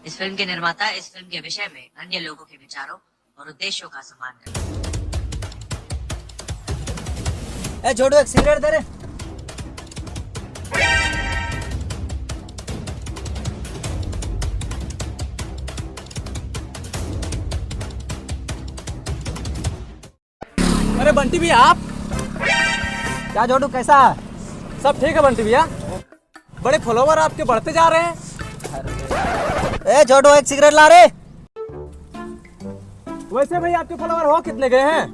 इस फिल्म के निर्माता इस फिल्म के विषय में अन्य लोगों के विचारों और उद्देश्यों का सम्मान करते हैं। छोड़ो, एक सिगरेट दे रे। अरे बंटी भैया, आप क्या छोटू, कैसा? सब ठीक है बंटी भैया? बड़े फॉलोवर आपके बढ़ते जा रहे हैं। छोटू, एक सिगरेट ला रे। वैसे भाई आपके फॉलोवर हो कितने गए हैं?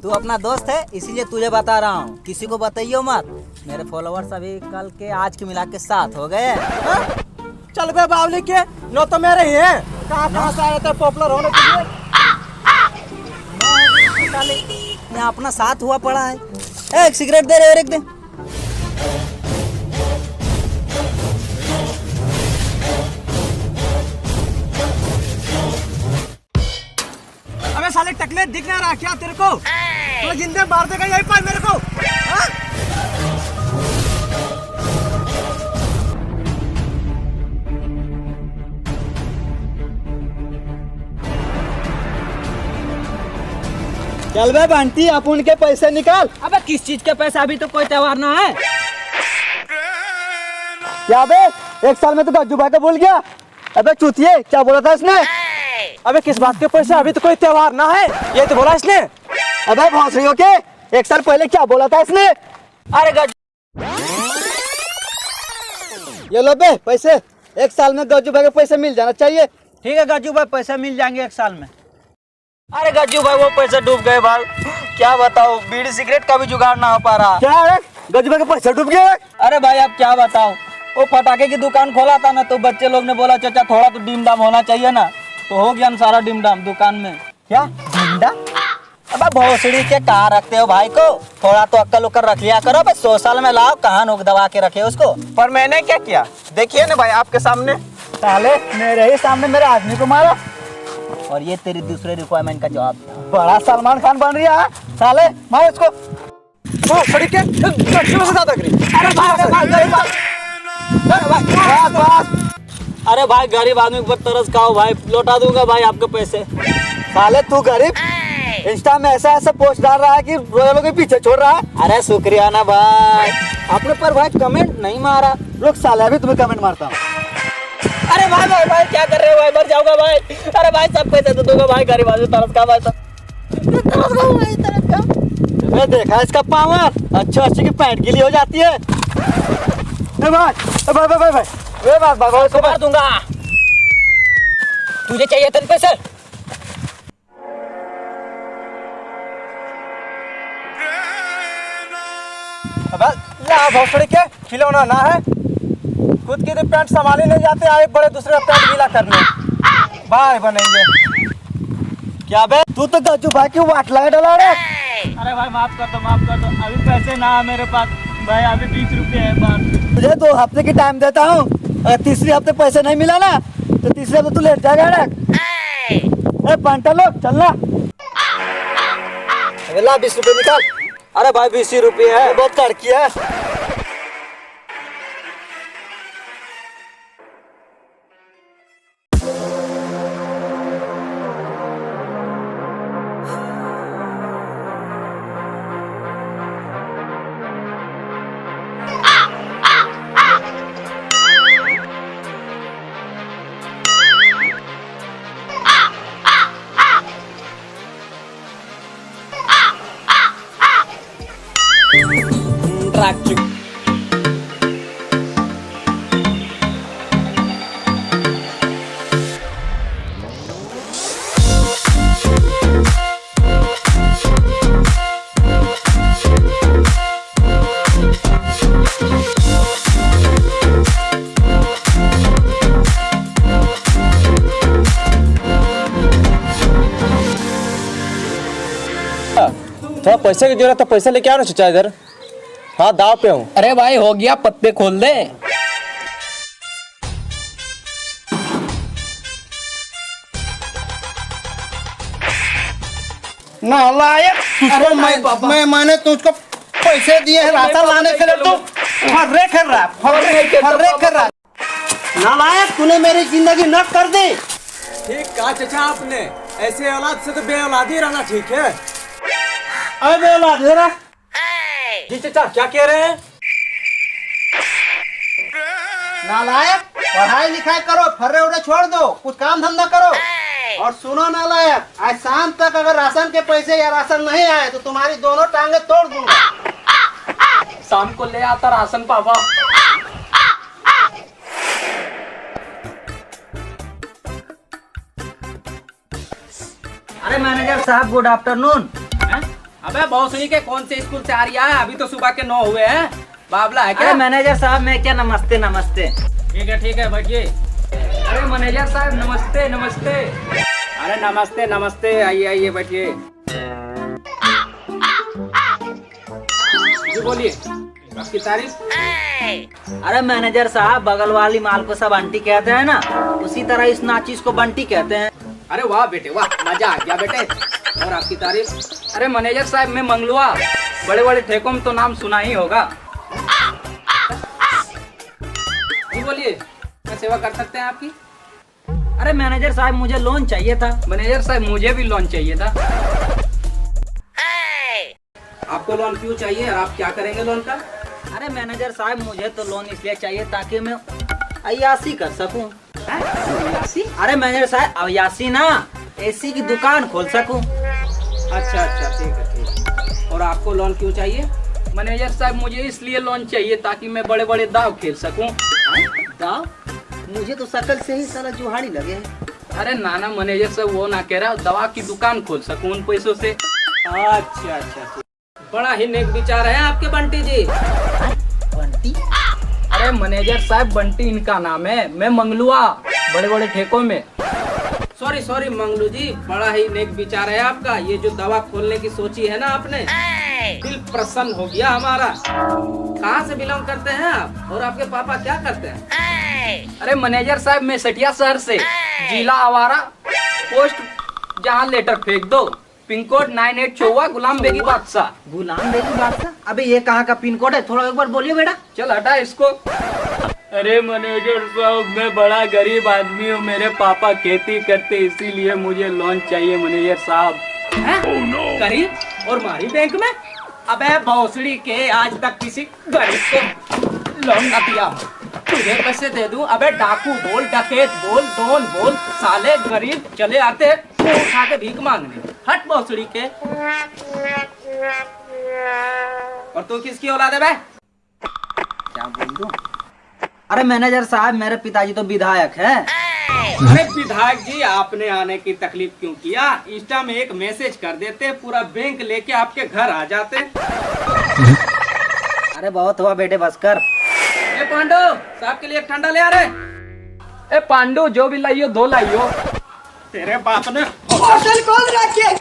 तू अपना दोस्त है इसीलिए तुझे बता रहा हूँ, किसी को बताइयो मत। मेरे फॉलोवर्स अभी कल के आज के मिला के 7 हो गए हैं। चल बे बावली के, 9 तो मेरे ही हैं। कहाँ से आए थे पॉपुलर होने के लिए? यहाँ अपना 7 हुआ पड़ा है। एक सिगरेट दे रे और एक दे। अबे साले टकले, दिख नहीं रहा क्या तेरे को? तो जिंदे मार देगा यही पर मेरे को। हाँ? चल बे बंटी, अब उनके पैसे निकाल। अबे किस चीज के पैसा? अभी तो कोई त्योहार ना है। क्या बे, एक साल में तो गज्जू भाई को भूल गया? अबे चूतिए, क्या बोला था इसने? अबे किस बात के पैसे? अभी तो कोई त्योहार ना है, ये तो बोला इसने। अबे भौंसड़ियों के, एक साल पहले क्या बोला था इसने? अरे ये लो बे पैसे, एक साल में गज्जू भाई के पैसे मिल जाना चाहिए। ठीक है गज्जू भाई, पैसे मिल जाएंगे 1 साल में। अरे गज्जू भाई, वो पैसे डूब गए भाई। क्या बताओ, बीड़ी सिगरेट का भी जुगाड़ ना हो पा रहा। क्या है, गज्जू भाई के पैसे डूब गए? अरे भाई अब क्या बताओ, वो पटाखे की दुकान खोला था ना, तो बच्चे लोग ने बोला चाचा थोड़ा तो डीम दाम होना चाहिए ना, तो हो गया सारा डीम दाम दुकान में। क्या डंडा? अब भोसड़ी के कहाँ रखते हो भाई को? थोड़ा तो अक्ल उक्ल रख लिया करो। बस 100 साल में लाओ, कहाँ नोक दबा के रखे उसको। पर मैंने क्या किया, देखिए ना भाई आपके सामने। साले मेरे ही सामने मेरे आदमी को मारा, और ये तेरी दूसरे रिक्वायरमेंट का जवाब। बड़ा सलमान खान बन रहा है। साले मार उसको। भोसड़ी के ज्यादा करी। अरे भाई गरीब आदमी पर तरस खाओ भाई, लौटा दूंगा भाई आपके पैसे। साले तू गरीब, इंस्टा में ऐसा ऐसा पोस्ट डाल रहा है कि रोयलों के पीछे छोड़ रहा है। अरे शुक्रिया ना भाई। आपने पर भाई कमेंट नहीं मारा। लोग साले अभी तुम्हें कमेंट मारता हूँ। अरे भाई भाई भाई क्या कर रहे हो भाई? मर जाऊंगा भाई। अरे भाई सब पैसे तो दूंगा भाई, गरीब आदमी तरस खा भाई। मैं देखा इसका पावर, अच्छी अच्छी की पैंट गीली हो जाती है। भाई भाई भाई भाई भाई वे बात भाई को मार दूंगा। तुझे चाहिए तेरे पैसे? अब ला भोसड़ी के, खिलौना ना है, खुद की तो पैंट संभाले नहीं जाते, आए बड़े दूसरे पैंट गीला करने भाई बनेंगे। क्या बे, तू तो गज्जू भाई की वाट लगा डाला रे। अरे भाई माफ कर दो, माफ कर दो। अभी पैसे ना है मेरे पास भाई, अभी 20 रुपये है बात। तुझे 2 हफ्ते की टाइम देता हूँ, अगर तीसरे हफ्ते पैसे नहीं मिला ना तो तीसरे हफ्ते तू लेट जाएगा। पंटा लोग चलना। ला 20 रुपये निकाल। अरे भाई 20 रुपये है। बहुत तड़की है। थोड़ा पैसे की जरूरत है, पैसे लेके आओ ना चाचा इधर। हाँ दाव पे हूँ। अरे भाई हो गया, पत्ते खोल दे। नालायक, मैंने तुझको पैसे दिए हैं राशन लाने के लिए, तू फर्रे कर रहा है। नालायक, तूने मेरी जिंदगी नर्क कर दी। ठीक कहा चाचा आपने, ऐसे औलाद से तो बे औलादी रहना ठीक है। अबे औलाद मेरा, जी चाचा क्या कह रहे हैं? नालायक, पढ़ाई लिखाई करो, फर्रे उड़े छोड़ दो, कुछ काम धंधा करो। और सुनो नालायक, आज शाम तक अगर राशन के पैसे या राशन नहीं आए तो तुम्हारी दोनों टांगे तोड़ दूंगा। शाम को ले आता राशन पापा। अरे मैनेजर साहब गुड आफ्टरनून। अबे भोसड़ी के कौन से स्कूल से आ रही है? अभी तो सुबह के 9 हुए हैं। बाबला है अरे क्या? मैनेजर साहब मैं क्या, नमस्ते नमस्ते। ठीक है बैठिए। अरे मैनेजर साहब नमस्ते नमस्ते। अरे नमस्ते नमस्ते, आइए आइए बैठिए। जी बोलिए, आपकी तारीफ। अरे मैनेजर साहब बगल वाली माल को सब आंटी कहते हैं ना, उसी तरह इस नाचीज को बंटी कहते हैं। अरे वाह बेटे वाह, मजा आ गया बेटे। और आपकी तारीफ। अरे मैनेजर साहब मैं मंगलुआ, बड़े बड़े ठेकों में तो नाम सुना ही होगा। जी बोलिए, क्या सेवा कर सकते हैं आपकी? अरे मैनेजर साहब मुझे लोन चाहिए था। मैनेजर साहब मुझे भी लोन चाहिए था। आपको लोन क्यों चाहिए और आप क्या करेंगे लोन का? अरे मैनेजर साहब मुझे तो लोन इसलिए चाहिए ताकि मैं अय्यासी कर सकूं। अरे मैनेजर साहब अय्यासी ना, एसी की दुकान खोल सकूं। अच्छा ठीक है। और आपको लोन क्यों चाहिए? मैनेजर साहब मुझे इसलिए लोन चाहिए ताकि मैं बड़े बड़े दाव खेल सकूं। दाव? मुझे तो शकल से ही साला जुहाड़ी लगे है। अरे नाना मैनेजर साहब वो ना कह रहा, दवा की दुकान खोल सकूं उन पैसों से। अच्छा। बड़ा ही नेक विचार है आपके बंटी जी। बंटी? अरे मैनेजर साहब बंटी इनका नाम है, मैं मंगलुआ, बड़े बड़े ठेकों में। सॉरी मंगलू जी, बड़ा ही नेक विचार है आपका। ये जो दवा खोलने की सोची है ना आपने, दिल प्रसन्न हो गया हमारा। कहाँ से बिलोंग करते हैं आप और आपके पापा क्या करते हैं? अरे मैनेजर साहब मैं सटिया शहर से, जिला आवारा, पोस्ट जहाँ लेटर फेंक दो, पिन कोड 98 गुलाम बेगी बादशाह। गुलाम बेगी बादशाह? अबे ये कहाँ का पिन कोड है, थोड़ा एक बार बोलिए बेटा। चल हटा इसको। अरे मैनेजर साहब मैं बड़ा गरीब आदमी हूँ, मेरे पापा खेती करते इसीलिए मुझे लोन चाहिए मैनेजर साहब। गरीब और मारी बैंक में? अबे भोसड़ी के, आज तक किसी गरीब को लोन न दिया। तुझे पैसे दे दूं? अबे डाकू बोल, डकैत बोल, डोन बोल, साले गरीब चले आते उठा के भीख मांगने। हट भोसड़ी के। और तू किसकी औलाद है बे? क्या बोल दूं? अरे मैनेजर साहब मेरे पिताजी तो विधायक है। अरे विधायक जी, आपने आने की तकलीफ क्यों किया? इंस्टा में एक मैसेज कर देते, पूरा बैंक लेके आपके घर आ जाते। अरे बहुत हुआ बेटे, बस कर। ए पांडू, साहब के लिए एक ठंडा ले आ रहे। ए पांडू, जो भी लाइयो 2 लाइयो। तेरे बाप ने होटल खोल रखी है।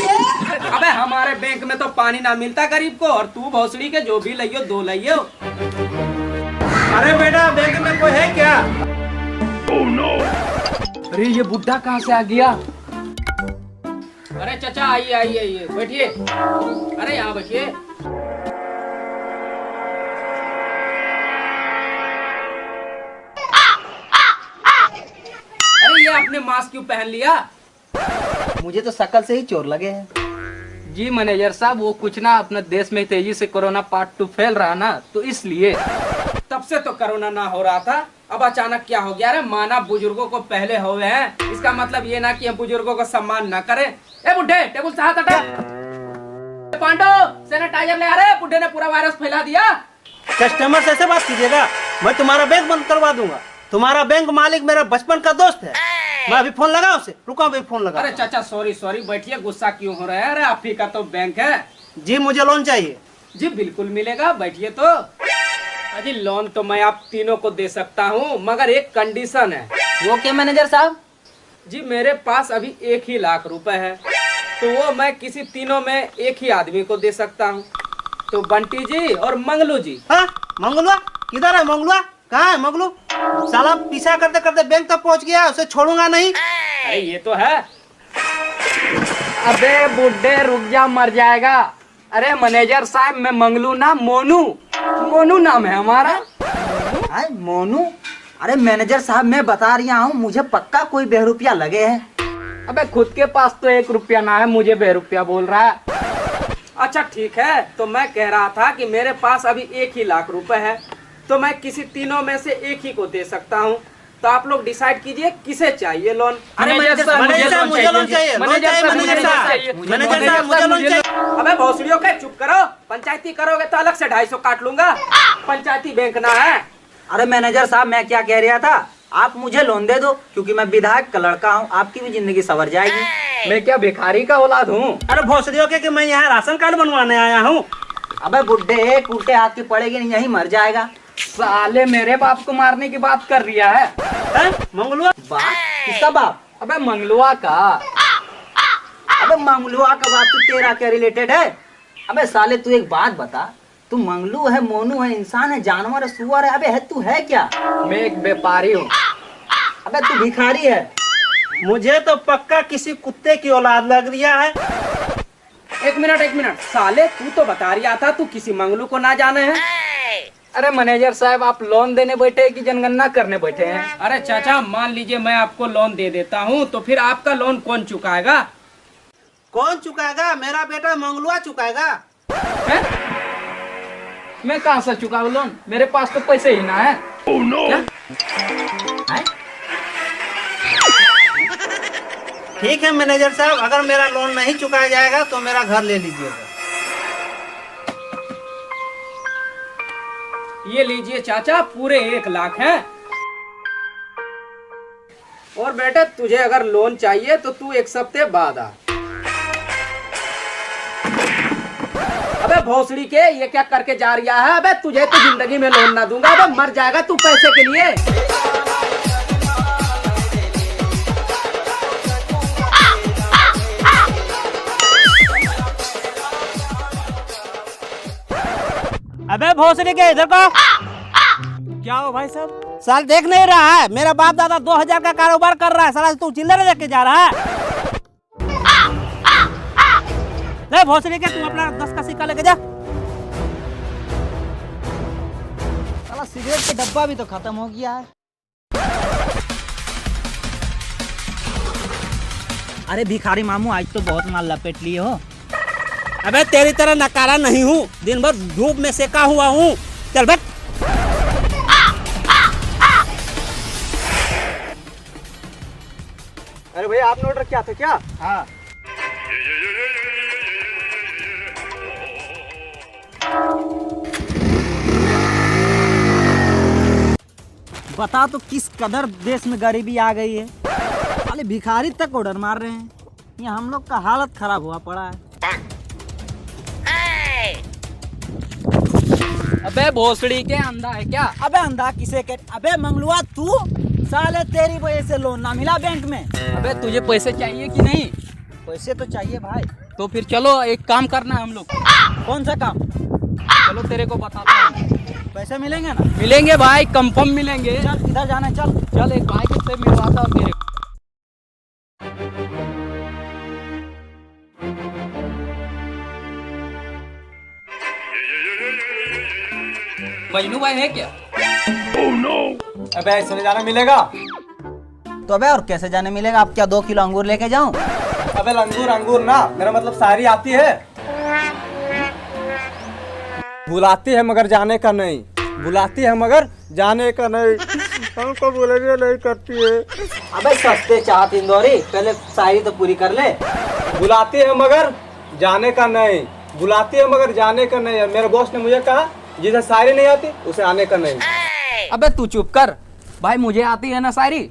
अबे हमारे बैंक में तो पानी ना मिलता गरीब को, और तू भोसड़ी के जो भी लाइयो 2 लाइयो। अरे बेटा बैंक में कोई है क्या? अरे ये बुड्ढा कहाँ से आ गया? अरे चाचा आइए बैठिए। अरे यहाँ बैठिए। अरे ये आपने मास्क क्यों पहन लिया? मुझे तो शकल से ही चोर लगे हैं। जी मैनेजर साहब वो कुछ ना, अपने देश में तेजी से कोरोना पार्ट 2 फैल रहा ना, तो इसलिए। तब से तो कोरोना ना हो रहा था, अब अचानक क्या हो गया? अरे माना बुजुर्गों को पहले हुए हैं, इसका मतलब ये ना कि हम बुजुर्गों को सम्मान ना करें। ए बुड्ढे, टेबल से हाथ हटा। पांडो सैनिटाइजर ले आ रहे, बुड्ढे ने पूरा वायरस फैला दिया। कस्टमर से ऐसे बात कीजिएगा? मैं तुम्हारा बैंक बंद करवा दूंगा। तुम्हारा बैंक मालिक मेरा बचपन का दोस्त है। मैं अभी फोन लगा उसे, रुको अभी फोन लगा। अरे चाचा सॉरी बैठिए, गुस्सा क्यों हो रहा है? अरे आप ही का तो बैंक है। जी मुझे लोन चाहिए। जी बिल्कुल मिलेगा, बैठिए। तो अजी लोन तो मैं आप तीनों को दे सकता हूँ, मगर एक कंडीशन है। वो क्या मैनेजर साहब? जी मेरे पास अभी 1 ही लाख रुपए है, तो वो मैं किसी तीनों में एक ही आदमी को दे सकता हूँ। तो बंटी जी और मंगलू जी। हाँ मंगलुआ किधर है? मंगलुआ कहाँ है? मंगलू साला पीछा करते करते बैंक तक पहुँच गया, उसे छोड़ूंगा नहीं। अरे ये तो है। अबे बुड्ढे रुक जा, मर जाएगा। अरे मैनेजर साहब मैं मंगलू ना, मोनू नाम है हमारा। मोनू? अरे मैनेजर साहब मैं बता रहा हूँ, मुझे पक्का कोई बेरुपया लगे हैं। अबे खुद के पास तो 1 रुपया ना है, मुझे बेरुपया बोल रहा है। अच्छा ठीक है, तो मैं कह रहा था कि मेरे पास अभी 1 ही लाख रुपए है, तो मैं किसी तीनों में से एक ही को दे सकता हूँ। तो आप लोग डिसाइड कीजिए किसे चाहिए लोन। मैनेजर साहब मुझे लोन चाहिए। अबे भोसड़ियों के चुप करो, पंचायती करोगे तो अलग से 250 काट लूंगा, पंचायती बैंक ना है। अरे मैनेजर साहब मैं क्या कह रहा था, आप मुझे लोन दे दो, क्योंकि मैं विधायक का लड़का हूँ, आपकी भी जिंदगी संवर जाएगी। मैं क्या भिखारी का औलाद हूँ? अरे भोसड़ियों के कि मैं यहाँ राशन कार्ड बनवाने आया हूँ। अबे बुड्ढे, टूटे हाथ की पड़ेगी नहीं, यही मर जाएगा। साले मेरे बाप को मारने की बात कर रिया है। मंगलुआ बाप किसका बाप? अबे मंगलुआ का। अबे मंगलुआ का बाप तो तेरा क्या रिलेटेड है? अबे साले तू एक बात बता, तू मंगलू है, मोनू है, इंसान है, जानवर है, सुअर है, अबे है तू है क्या? मैं एक व्यापारी हूँ। अबे तू भिखारी है। मुझे तो पक्का किसी कुत्ते की औलाद लग रिया है। एक मिनट साले, तू तो बता रिया था तू किसी मंगलू को ना जाने हैं। अरे मैनेजर साहब, आप लोन देने बैठे हैं कि जनगणना करने बैठे हैं? अरे चाचा, मान लीजिए मैं आपको लोन दे देता हूँ, तो फिर आपका लोन कौन चुकाएगा? कौन चुकाएगा? मेरा बेटा मंगलुआ चुकाएगा। है? मैं कहाँ से चुकाऊँ लोन? मेरे पास तो पैसे ही ना है। Oh, no. ठीक है मैनेजर साहब, अगर मेरा लोन नहीं चुकाया जाएगा तो मेरा घर ले लीजिएगा। ये लीजिए चाचा, पूरे 1 लाख हैं। और बेटा तुझे अगर लोन चाहिए तो तू 1 हफ्ते बाद आ। अबे भोसड़ी के, ये क्या करके जा रिया है? अबे तुझे तो जिंदगी में लोन ना दूंगा, अबे मर जाएगा तू पैसे के लिए। अबे भोसड़ी के इधर को। क्या हो भाई साहब? साल देख नहीं रहा है, मेरा बाप दादा 2000 का कारोबार कर रहा है, साला तू चिल्लर लेके जा रहा है। ले भोसड़ी के, तू अपना 10 का सिक्का लेके जा। साला सिगरेट का डब्बा भी तो खत्म हो गया है। अरे भिखारी मामू, आज तो बहुत माल लपेट लिए हो। अबे तेरी तरह नकारा नहीं हूँ, दिन भर धूप में सेका हुआ हूँ। चल बैठ। अरे भैया, आपने ऑर्डर किया था क्या? हाँ। बता तो किस कदर देश में गरीबी आ गई है, खाली भिखारी तक ऑर्डर मार रहे हैं। ये हम लोग का हालत खराब हुआ पड़ा है। अबे भोसड़ी के, अंधा है क्या? अबे अंधा किसे के? अबे मंगलुआ तू, साले तेरी वजह से लोन ना मिला बैंक में। अबे तुझे पैसे चाहिए कि नहीं? पैसे तो चाहिए भाई। तो फिर चलो एक काम करना है हम लोग। कौन सा काम? चलो तेरे को बताता हूँ। पैसे मिलेंगे ना? मिलेंगे भाई, कंफर्म मिलेंगे। चल इधर जाना, चल। चल एक भाई से मिलवाता हूँ तेरे को। मजनू भाई है क्या? अबे ऐसे नहीं जाना मिलेगा। तो अबे और कैसे जाने मिलेगा? आप क्या 2 किलो अंगूर लेके जाऊं? अबे अंगूर अंगूर ना, मेरा मतलब सारी आती है, बुलाती है मगर जाने का नहीं, बुलाती है मगर जाने का नहीं। हमको बुलाने नहीं करती है। अबे सस्ते चाहत इंदौरी, पहले शायरी तो पूरी कर ले। बुलाती है मगर जाने का नहीं, बुलाती है मगर जाने का नहीं। मेरे बॉस ने मुझे कहा जिसे शायरी नहीं आती उसे आने का नहीं। अबे तू चुप कर भाई, मुझे आती है ना शायरी।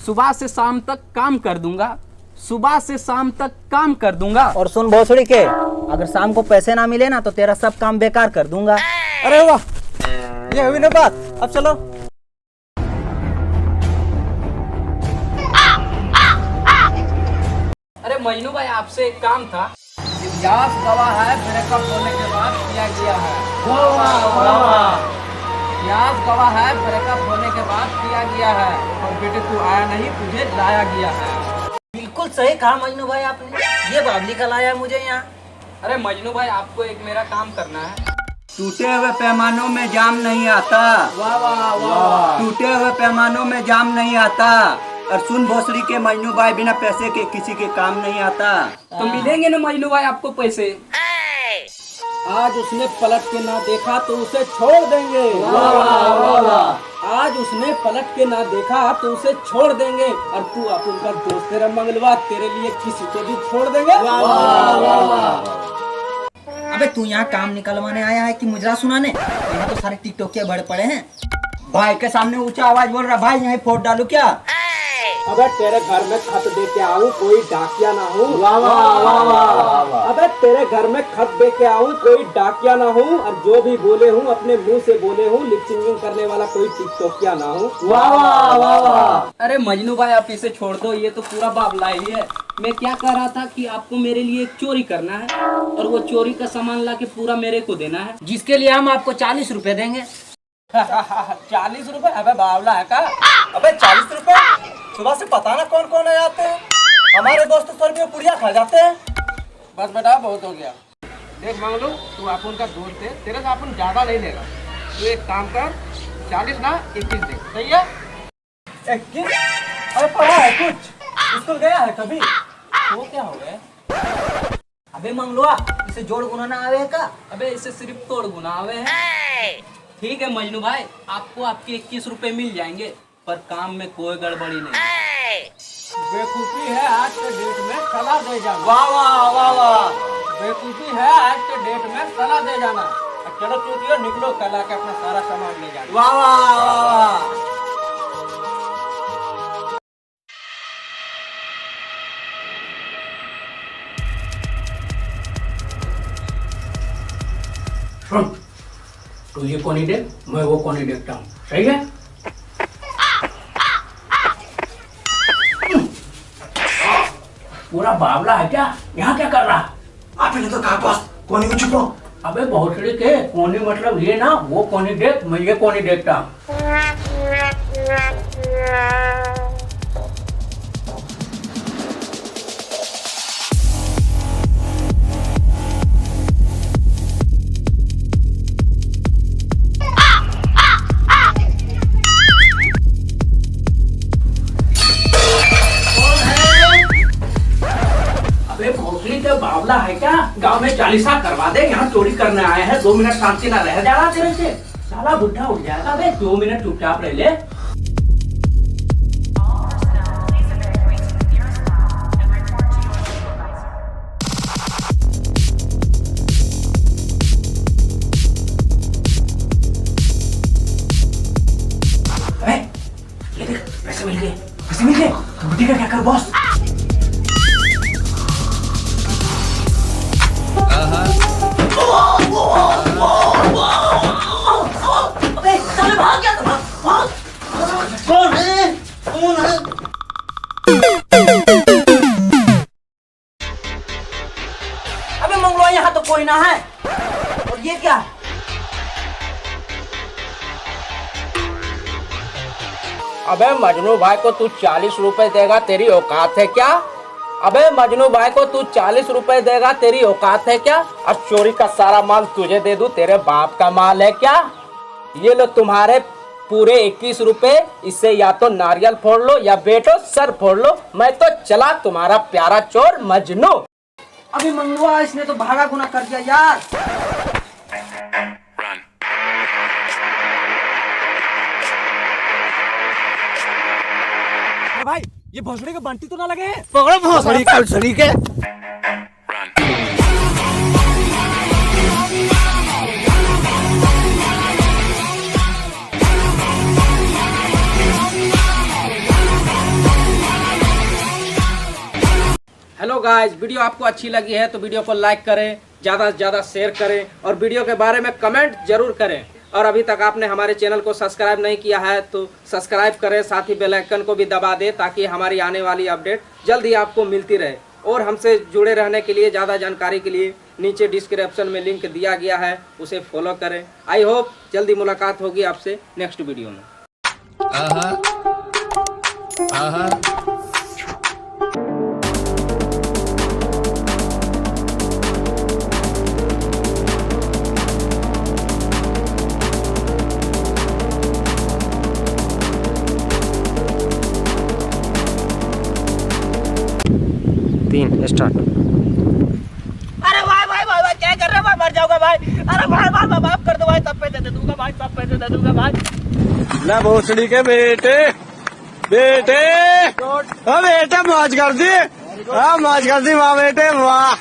सुबह से शाम तक काम कर दूंगा, सुबह से शाम तक काम कर दूंगा। और सुन भोसड़ी के, अगर शाम को पैसे ना मिले ना तो तेरा सब काम बेकार कर दूंगा। अरे वाह, ये हुई ना बात। अब चलो। अरे मजनू भाई, आपसे एक काम था। इतिहास गवाह है, ब्रेकअप होने के बाद किया गया है। इतिहास गवाह है, ब्रेकअप होने के बाद किया गया है। और बेटे तू आया नहीं, तुझे लाया गया है। बिल्कुल सही कहा मजनू भाई आपने, ये बाबली का लाया मुझे यहाँ। अरे मजनू भाई, आपको एक मेरा काम करना है। टूटे हुए पैमानों में जाम नहीं आता। वाह वाह वाह। टूटे हुए पैमानों में जाम नहीं आता। और सुन भोसड़ी के मजनू भाई, बिना पैसे के किसी के काम नहीं आता। तो मिलेंगे ना मजनू भाई आपको पैसे। आज उसने पलट के ना देखा तो उसे छोड़ देंगे। आज उसने पलट के ना देखा तो उसे छोड़ देंगे। और तू अपन का दोस्त तेरा मंगलवा, तेरे लिए किसी को भी छोड़ देंगे। अबे तू यहाँ काम निकलवाने आया है कि मुजरा सुनाने? यहाँ तो सारे टिकटॉकिया भर पड़े हैं। भाई के सामने ऊंचा आवाज बोल रहा, भाई यहाँ फोट डालू क्या? अबे तेरे घर में खत दे के आऊँ, कोई डाकिया ना हूँ। अबे तेरे घर में खत दे के आऊँ, कोई डाकिया ना हूँ। और जो भी बोले हूँ अपने मुंह से बोले हूँ, लिप सिंगिंग करने वाला कोई टिकटॉकिया ना हूँ। अरे मजनू भाई आप इसे छोड़ दो, ये तो पूरा बाबला ही है। मैं क्या कह रहा था कि आपको मेरे लिए एक चोरी करना है और वो चोरी का सामान ला के पूरा मेरे को देना है, जिसके लिए हम आपको 40 रुपए देंगे। 40 रुपए? अबे बावला है का? अबे 40 रुपए? सुबह से पता ना कौन कौन आते हैं। हमारे दोस्त 100 रुपये पुड़िया खा जाते हैं। बस बेटा बहुत हो गया। देख मांग लो, तू अपन का दोस्त है, तेरे से अपन ज्यादा नहीं लेगा। तू एक काम कर, 40 ना 21 दे, सही है? 21? अरे पढ़ा है कुछ? स्कूल गया है कभी? वो क्या हो गया? अबे मंगलवा, इसे जोड़ गुना ना आवे का? अबे इसे सिर्फ तोड़ गुना आवे है। ठीक है मजनू भाई, आपको आपके 21 रुपए मिल जाएंगे, पर काम में कोई गड़बड़ी नहीं। बेवकूफी है आज के डेट में, सलाह दे जाना। वाह वाह वाह वाह। बेवकूफी है आज के डेट में, सलाह दे जाना। अब चलो चूतियो, निकलो, कल आके अपना सारा सामान ले जाना। वाह वाह वाह वाह। तू ये कौन देख, मैं वो कौन देखता हूँ, सही है? पूरा बावला है क्या? यहाँ क्या कर रहा? आपने तो कहा बस कोने में छुपो। अबे भोसड़ी के कोनी मतलब ये ना, वो कोनी देख, मैं ये कोनी देखता हूँ। बावला है क्या? गांव में चालीसा करवा दे, यहाँ चोरी करने आए हैं, 2 मिनट शांति ना रह जा रहा तेरे से। साला बुढ़ा उठ जाएगा। अबे 2 मिनट चुपचाप रह ले। ये देख, पैसे मिल गए, पैसे मिल गए। बुढ़ी का क्या कर बॉस? अबे साले भाग गया था, भाग। कौन है? कौन है? अबे मंगलवा, यहाँ तो कोई ना है। और ये क्या? अबे मजनू भाई को तू 40 रुपए देगा, तेरी औकात है क्या? अबे मजनू भाई को तू 40 रुपए देगा, तेरी औकात है क्या? अब चोरी का सारा माल तुझे दे दूं, तेरे बाप का माल है क्या? ये लो तुम्हारे पूरे 21 रुपए। इससे या तो नारियल फोड़ लो या बेटो सर फोड़ लो। मैं तो चला तुम्हारा प्यारा चोर मजनू। अबे मंगलवा, इसने तो भागा गुना कर दिया यार। भाई ये भोसड़ी के बंटी तो ना लगे हैं? पकड़ो भोसड़ी कल सड़ी के। हेलो गाइस, वीडियो आपको अच्छी लगी है तो वीडियो को लाइक करें, ज़्यादा से ज़्यादा शेयर करें और वीडियो के बारे में कमेंट जरूर करें। और अभी तक आपने हमारे चैनल को सब्सक्राइब नहीं किया है तो सब्सक्राइब करें, साथ ही बेल आइकन को भी दबा दें ताकि हमारी आने वाली अपडेट जल्द ही आपको मिलती रहे। और हमसे जुड़े रहने के लिए, ज़्यादा जानकारी के लिए नीचे डिस्क्रिप्शन में लिंक दिया गया है, उसे फॉलो करें। आई होप जल्दी मुलाकात होगी आपसे नेक्स्ट वीडियो में। 3 स्टार्ट। अरे भाई भाई भाई भाई क्या कर रहे हो भाई, मर जाऊंगा भाई। अरे भाई भाई भाई माफ कर दो भाई, सब पैसे दे दूंगा भाई, सब पैसे दे दूंगा भाई। ना भोसड़ी के बेटे बेटे, हाँ बेटे मौज कर दी, हाँ मौज कर दी वाह बेटे वाह।